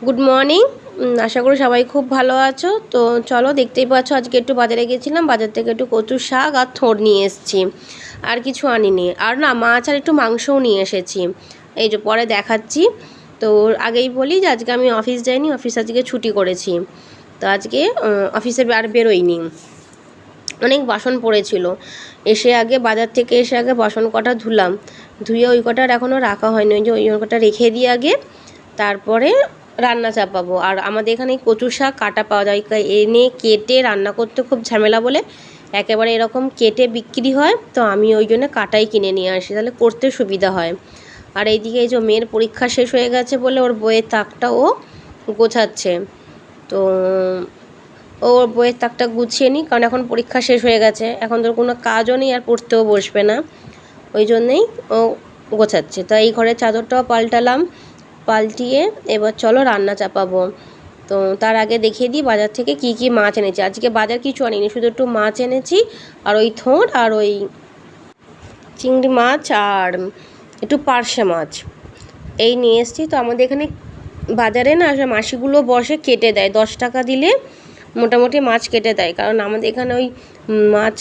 Good morning. আশা করি সবাই খুব ভালো আছো। তো চলো, দেখতেই পাচ্ছ আজকে একটু বাজারে গেছিলাম, বাজার থেকে একটু কচু শাক আর থোড় নিয়ে এসেছি, আর কিছু আনিনি। আর না, মাছ আর একটু মাংসও নিয়ে এসেছি, এই যে পরে দেখাচ্ছি। তো আগেই বলি যে আজকে আমি অফিস যাইনি, অফিস আজকে ছুটি করেছি। তো আজকে অফিসে আর বেরোইনি, অনেক বাসন পড়েছিল। বাজার থেকে এসে আগে বাসন কটা ধুলাম, ধুয়ে ওই কটার এখনও রাখা হয়নি, ওই যে ওই কটা রেখে দিই আগে, তারপরে রান্না চাপাবো। আর আমাদের এখানে কচু শাক কাটা পাওয়া যায়, এনে কেটে রান্না করতে খুব ঝামেলা বলে একেবারে এরকম কেটে বিক্রি হয়। তো আমি ওই জন্য কাটাই কিনে নিয়ে আসি, তাহলে করতে সুবিধা হয়। আর এইদিকে এই যে মেয়ের পরীক্ষা শেষ হয়ে গেছে বলে ওর বইয়ের তাকটা ও গোছাচ্ছে। তো ওর বইয়ের তাকটা গুছিয়ে নিই, কারণ এখন পরীক্ষা শেষ হয়ে গেছে, এখন তোর কোনো কাজও নেই আর পড়তেও বসবে না, ওই জন্যেই ও গোছাচ্ছে। তো এই ঘরের চাদরটাও পাল্টালাম, পাল্টিয়ে এবার চলো রান্না চাপাবো। তো তার আগে দেখিয়ে দিই বাজার থেকে কি কি মাছ এনেছি। আজকে বাজার কিছু আনিনি, শুধু একটু মাছ এনেছি, আর ওই থোড় আর ওই চিংড়ি মাছ আর একটু পার্শে মাছ এই নিয়ে এসেছি। তো আমাদের এখানে বাজারে না মাসিগুলো বসে কেটে দেয়, 10 টাকা দিলে মোটামুটি মাছ কেটে দেয়। কারণ আমাদের এখানে ওই মাছ,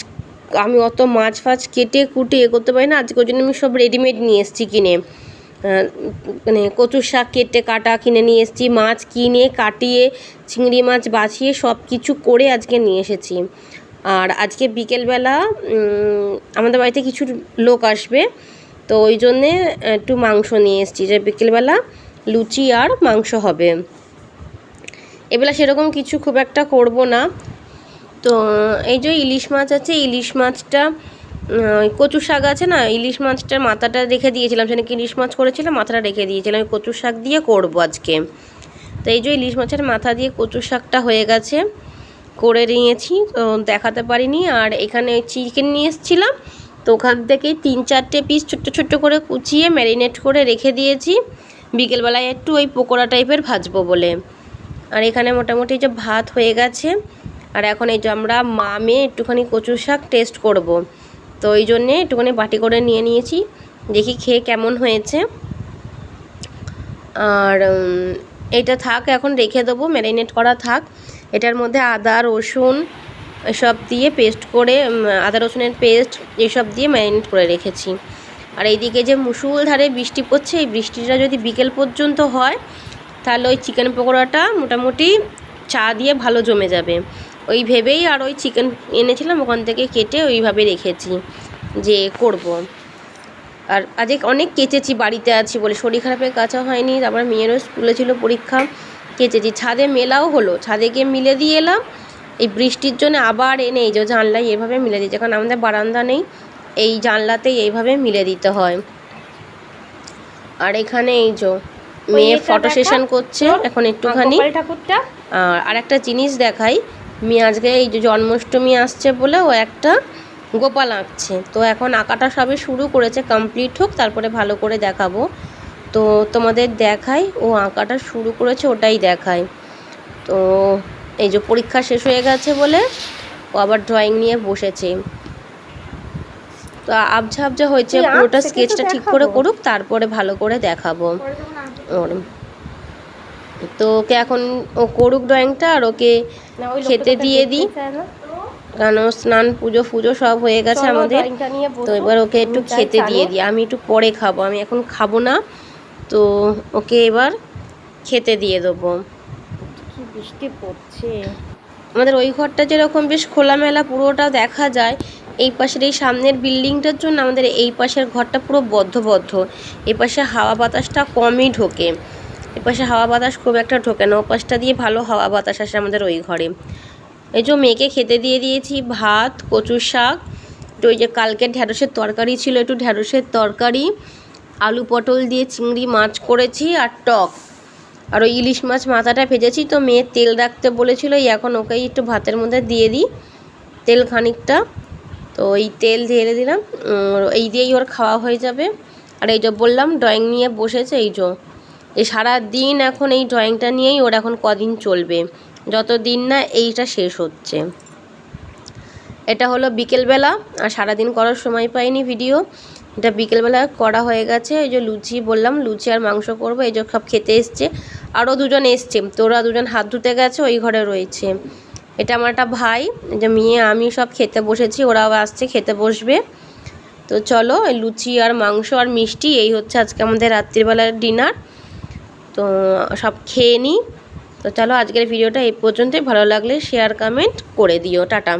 আমি অত মাছ ফাছ কেটে কুটে করতে পারি না, আজকে ওই জন্য আমি সব রেডিমেড নিয়ে এসেছি কিনে। মানে কচু শাক কেটে কাটা কিনে নিয়ে এসেছি, মাছ কিনে কাটিয়ে চিংড়ি মাছ বাছিয়ে সব কিছু করে আজকে নিয়ে এসেছি। আর আজকে বিকেলবেলা আমাদের বাড়িতে কিছু লোক আসবে, তো ওই জন্যে একটু মাংস নিয়ে এসেছি, যে বিকেলবেলা লুচি আর মাংস হবে। এবেলা সেরকম কিছু খুব একটা করব না। তো এই যে ইলিশ মাছ আছে, ইলিশ মাছটা কচু শাক আছে না, ইলিশ মাছটার মাথাটা রেখে দিয়েছিলাম, সেখানে ইলিশ মাছ করেছিলাম, মাথাটা রেখে দিয়েছিলাম, ওই কচু শাক দিয়ে করবো আজকে। তো এই যে ইলিশ মাছের মাথা দিয়ে কচু শাকটা হয়ে গেছে, করে নিয়েছি, তো দেখাতে পারিনি। আর এখানে চিকেন নিয়ে এসেছিলাম, তো ওখান থেকেই 3-4টে পিস ছোট্টো ছোট্টো করে কুচিয়ে ম্যারিনেট করে রেখে দিয়েছি, বিকেলবেলায় একটু ওই পকোড়া টাইপের ভাজবো বলে। আর এখানে মোটামুটি যে ভাত হয়ে গেছে, আর এখন এই যে আমরা মেয়ে একটুখানি কচু শাক টেস্ট করব, তো ওই জন্যে একটুখানি বাটি করে নিয়ে নিয়েছি, দেখি খেয়ে কেমন হয়েছে। আর এটা থাক, এখন রেখে দেবো, ম্যারিনেট করা থাক। এটার মধ্যে আদা রসুন এসব দিয়ে পেস্ট করে, আদা রসুনের পেস্ট এসব দিয়ে ম্যারিনেট করে রেখেছি। আর এইদিকে যে মুষলধারে বৃষ্টি পড়ছে, এই বৃষ্টিটা যদি বিকেল পর্যন্ত হয়, তাহলে ওই চিকেন পকোড়াটা মোটামুটি চা দিয়ে ভালো জমে যাবে, ওই ভেবেই আর ওই চিকেন এনেছিলাম ওখান থেকে কেটে ওইভাবে রেখেছি যে করব। আর আজকে অনেক কেচেছি, বাড়িতে আছি বলে, শরীর খারাপের কাঁচা হয়নি, তারপরে মেয়েরও স্কুলে ছিল পরীক্ষা, কেচেছি। ছাদে মেলাও হলো, ছাদে গিয়ে মিলে দিয়ে এলাম, এই বৃষ্টির জন্য আবার এনে এই যে জানলায় এইভাবে মিলে দিয়েছে, কারণ আমাদের বারান্দা নেই, এই জানলাতেই এইভাবে মিলে দিতে হয়। আর এখানে এই যে মেয়ে ফটো সেশন করছে এখন একটুখানি। আর একটা জিনিস দেখাই, মেয়ে আজকে এই যে জন্মাষ্টমী আসছে বলে ও একটা গোপাল আঁকছে, তো এখন আঁকাটা সবে শুরু করেছে, কমপ্লিট হোক তারপরে ভালো করে দেখাবো। তো তোমাদের দেখাই, ও আঁকাটা শুরু করেছে ওটাই দেখায়। তো এই যে পরীক্ষা শেষ হয়ে গেছে বলে ও আবার ড্রয়িং নিয়ে বসেছে, তো আবঝা আবঝা হয়েছে, পুরোটা স্কেচটা ঠিক করে করুক, তারপরে ভালো করে দেখাবো ওর। তো ওকে এখন ও করুক ড্রয়িংটা, আর ওকে খেতে দিয়ে দিই, কারণ স্নান পুজো ফুজো সব হয়ে গেছে আমাদের। তো এবার ওকে একটু খেতে দিয়ে দিই, আমি একটু পরে খাবো, আমি এখন খাবো না, তো ওকে এবার খেতে দিয়ে দেবো। কি বৃষ্টি পড়ছে, আমাদের ওই ঘরটা যেরকম বেশ খোলামেলা পুরোটা দেখা যায়, এই পাশের এই সামনের বিল্ডিংটার জন্য আমাদের এই পাশের ঘরটা পুরো বদ্ধ, এই পাশে হাওয়া বাতাসটা কমই ঢোকে, এ পাশে হাওয়া বাতাস খুব একটা ঢোকে না, ও পাশটা দিয়ে ভালো হাওয়া বাতাস আসে আমাদের ওই ঘরে। এই যে মেয়েকে খেতে দিয়ে দিয়েছি, ভাত, কচু শাক, একটু ওই যে কালকের ঢ্যাঁড়সের তরকারি ছিল, একটু ঢ্যাঁড়সের তরকারি, আলু পটল দিয়ে চিংড়ি মাছ করেছি, আর টক, আর ওই ইলিশ মাছ মাথাটা ভেজেছি। তো মেয়ে তেল রাখতে বলেছিল, এখন ওকেই একটু ভাতের মধ্যে দিয়ে দিই তেল খানিকটা, তো ওই তেল ঢেলে দিলাম, এই দিয়েই ওর খাওয়া হয়ে যাবে। আর এই যে বললাম ড্রয়িং নিয়ে বসেছে, এই সারা দিন এখন এই ড্রয়িংটা নিয়েই ওর এখন কদিন চলবে, যতদিন না এইটা শেষ হচ্ছে। এটা হলো বিকেলবেলা, আর সারাদিন করার সময় পাইনি ভিডিও, এটা বিকেলবেলা করা হয়ে গেছে। ওই যে লুচি বললাম, লুচি আর মাংস করবো, এই যে সব খেতে এসছে। আরও দুজন এসছে, তো ওরা দুজন হাত ধুতে গেছে, ওই ঘরে রয়েছে। এটা আমার একটা ভাই, এই যে মেয়ে আমি সব খেতে বসেছি, ওরাও আসছে খেতে বসবে। তো চলো, লুচি আর মাংস আর মিষ্টি এই হচ্ছে আজকে আমাদের রাত্রিবেলার ডিনার। তো সব খেয়ে নিই। তো চলো, আজকের ভিডিওটা এই পর্যন্তই। ভালো লাগলে শেয়ার কমেন্ট করে দিও। টাটা।